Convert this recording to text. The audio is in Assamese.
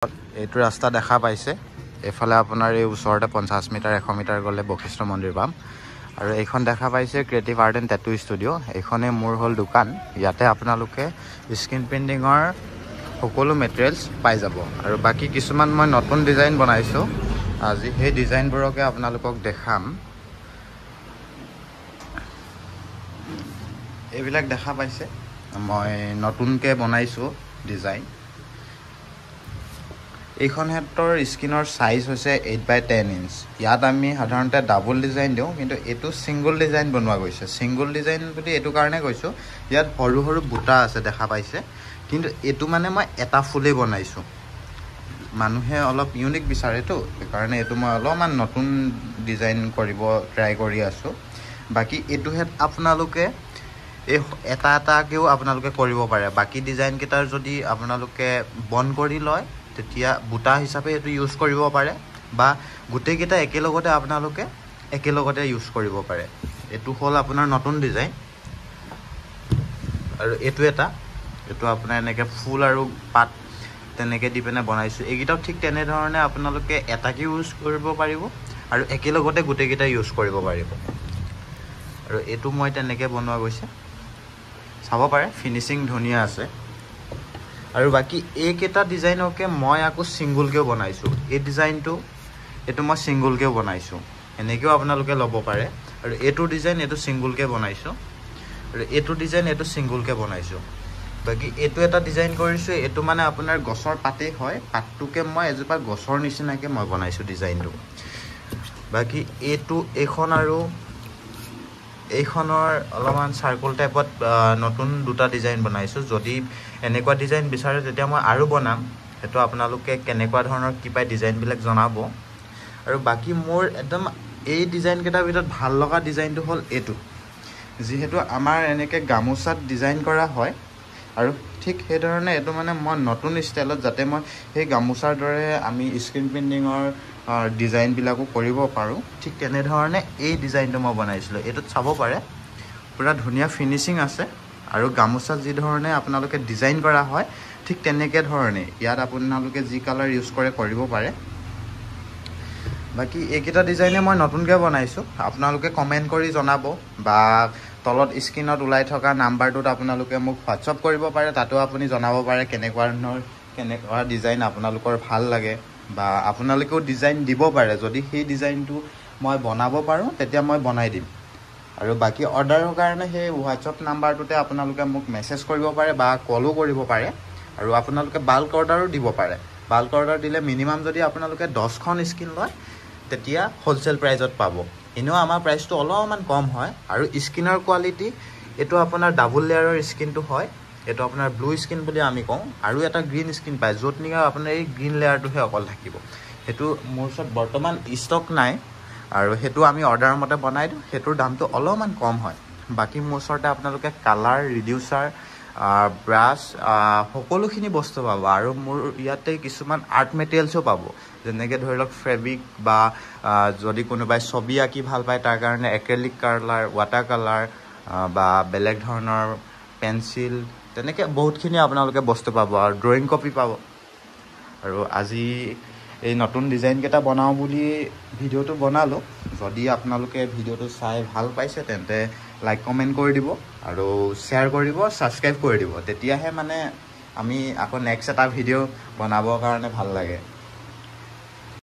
এইটো ৰাস্তা দেখা পাইছে এফালে আপোনাৰ এই ওচৰতে 50 মিটাৰ 100 মিটাৰ গলে বশিষ্ঠ মন্দিৰ পাম আৰু এইখন দেখা পাইছে ক্ৰিয়েটিভ আৰ্ট এণ্ড টেটু ষ্টুডিঅ এইখনে মোৰ হল দোকান ইয়াতে আপোনালোকে স্ক্ৰিন পেইণ্টিংৰ সকলো মেটেৰিয়েলছ পাই যাব আৰু বাকি কিছুমান মই নতুন ডিজাইন বনাইছো আজি সেই ডিজাইনবোৰকে আপোনালোকক দেখাম এইবিলাক দেখা পাইছে মই নতুনকে বনাইছো ডিজাইন এইখন হেতৰ স্ক্ৰিনৰ সাইজ হৈছে 8x10 ইঞ্চ ইয়াত আমি সাধাৰণতে ডাবল ডিজাইন দিও কিন্তু এটো সিঙ্গল ডিজাইন বনোৱা গৈছে সিঙ্গল ডিজাইন বুলি এটো কাৰণে কৈছো ইয়াত সৰু সৰু বুটা আছে দেখা পাইছে কিন্তু এটো মানে মই এটা ফুলে বনাইছো মানুহে অলপ ইউনিক বিচাৰে তো কাৰণে এটো মই অলপমান নতুন ডিজাইন কৰিব ট্ৰাই কৰি আছো বাকি এটো হেত আপোনালোকে এটা কেও আপোনালোকে কৰিব পাৰে বাকি ডিজাইন কেটাৰ যদি আপোনালোকে বন কৰি লয় তেতিয়া বুটা হিচাপে এটো ইউজ কৰিব পাৰে বা গুটে কেটা একেলগতে আপোনালোকে একেলগতে ইউজ কৰিব পাৰে এটো হল আপোনাৰ নতুন ডিজাইন আৰু এটো আপোনাৰ এনেকে ফুল আৰু পাত তেনেকে দিপেনে বনাইছো এইগিটাও ঠিক তেনে ধৰণে আপোনালোকে এটাকে ইউজ কৰিব পাৰিব আৰু একেলগতে গুটে কেটা ইউজ কৰিব পাৰিব আৰু এটো মই তেনেকে বনোৱা গৈছে চাব পাৰে ফিনিশিং ধুনিয়া আছে আৰু বাকি এই কেটা ডিজাইনকে মই আকো সিঙ্গল কেও বনাইছো এই ডিজাইনটো এটো মই সিঙ্গল কেও বনাইছো এনেকেও আপোনালোকে লব পাৰে আৰু এটো ডিজাইন এটো সিঙ্গল কে বনাইছো আৰু এটো ডিজাইন এটো সিঙ্গল কে বনাইছো বাকি এটো এটা ডিজাইন কৰিছো এটো মানে আপোনাৰ গছৰ পাতে হয় পাতটোকে মই এজোপা গছৰ নিচিনাকে মই বনাইছো ডিজাইনটো বাকি এটো এখন আৰু এইখনৰ অলপমান সাৰ্কেল টাইপত নতুন দুটা ডিজাইন বনাইছো যদি এনেকুৱা ডিজাইন বিচাৰে তেতিয়া মই আৰু বনাম হেতু আপোনালোকে কেনেকুৱা ধৰণৰ কি পাই ডিজাইন বিলাক জনাব আৰু বাকি মোৰ একদম এই ডিজাইন কেটা ভিতৰত ভাল লগা ডিজাইনটো হল এটো যেহেতু আমাৰ এনেকে গামোচাত ডিজাইন কৰা হয় আৰু ঠিক সেই ধৰণে এটো মানে মই নতুন ষ্টাইলত যাতে মই সেই গামোচাৰ দৰে আমি স্ক্ৰিন পেইণ্টিংৰ ডিজাইন বিলাকো কৰিব পাৰো ঠিক তেনে ধৰণে এই ডিজাইনটো মই বনাইছিলো এটো চাব পাৰে পুৰা ধুনিয়া ফিনিশিং আছে আৰু গামোচা যি ধৰণে আপোনালোকে ডিজাইন কৰা হয় ঠিক তেনেকে ধৰণে ইয়াত আপোনালোকে যি কালাৰ ইউজ কৰে কৰিব পাৰে বাকি এইকেটা ডিজাইনে মই নতুনকে বনাইছো আপোনালোকে কমেন্ট কৰি জনাব বা তলত স্ক্ৰিনত উলাই থকা নাম্বাৰটোত আপোনালোকে মোক WhatsApp কৰিব পাৰে তাতো আপুনি জনাব পাৰে কেনেকুৱা ডিজাইন আপোনালোকৰ ভাল লাগে বা আপোনালোকেও ডিজাইন দিব পাৰে যদি সেই ডিজাইনটো মই বনাব পাৰো তেতিয়া মই বনাই দিম আৰু বাকি অৰ্ডাৰৰ কাৰণে সেই WhatsApp নাম্বাৰটোতে আপোনালোকে মোক মেছেজ কৰিব পাৰে বা কলো কৰিব পাৰে আৰু আপোনালোকে বাল্ক অৰ্ডাৰো দিব পাৰে বাল্ক অৰ্ডাৰ দিলে মিনিমাম যদি আপোনালোকে 10খন স্ক্ৰিন লয় তেতিয়া হোলসেল প্ৰাইজত পাব ইনো আমাৰ প্ৰাইসটো অলপমান কম হয় আৰু স্ক্ৰিনৰ কোৱালিটি এটো আপোনাৰ ডাবল লেয়াৰৰ স্ক্ৰিনটো হয় এটো আপোনাৰ ব্লু স্ক্ৰিন বুলি আমি কওঁ আৰু এটা গ্ৰীন স্ক্ৰিন পায় যত নিগা আপোনাৰ এই গ্ৰীন লেয়াৰটোহে অকল থাকিব হেতু মোৰ ওচৰত বৰ্তমান ষ্টক নাই আৰু হেতু আমি অৰ্ডাৰ মতে বনাই দিও হেতুৰ দামটো অলপমান কম হয় বাকি মোৰ ওচৰতে আপোনালোকে কালাৰ ৰিডিউসাৰ ব্ৰাছ সকলোখিনি বস্তু পাব আৰু মোৰ ইয়াতে কিছুমান আৰ্ট মেটেৰিয়েলছও পাব যেনেকৈ ধৰিলক ফেব্ৰিক বা যদি কোনোবাই ছবি আঁকি ভাল পায় তাৰ কাৰণে এক্ৰেলিক কালাৰ ৱাটাৰ কালাৰ বা বেলেগ ধৰণৰ পেন্সিল তেনেকৈ বহুতখিনি আপোনালোকে বস্তু পাব আৰু ড্ৰয়িং কপি পাব আৰু আজি এই নতুন ডিজাইন কেটা বনাও বুলি ভিডিওটো বনালো যদি আপোনালোকে ভিডিওটো চাই ভাল পাইছে তেন্তে লাইক কমেন্ট কৰি দিব আৰু শেয়াৰ কৰিব সাবস্ক্ৰাইব কৰি দিব তেতিয়াহে মানে আমি আকৌ নেক্সট এটা ভিডিও বনাবৰ কাৰণে ভাল লাগে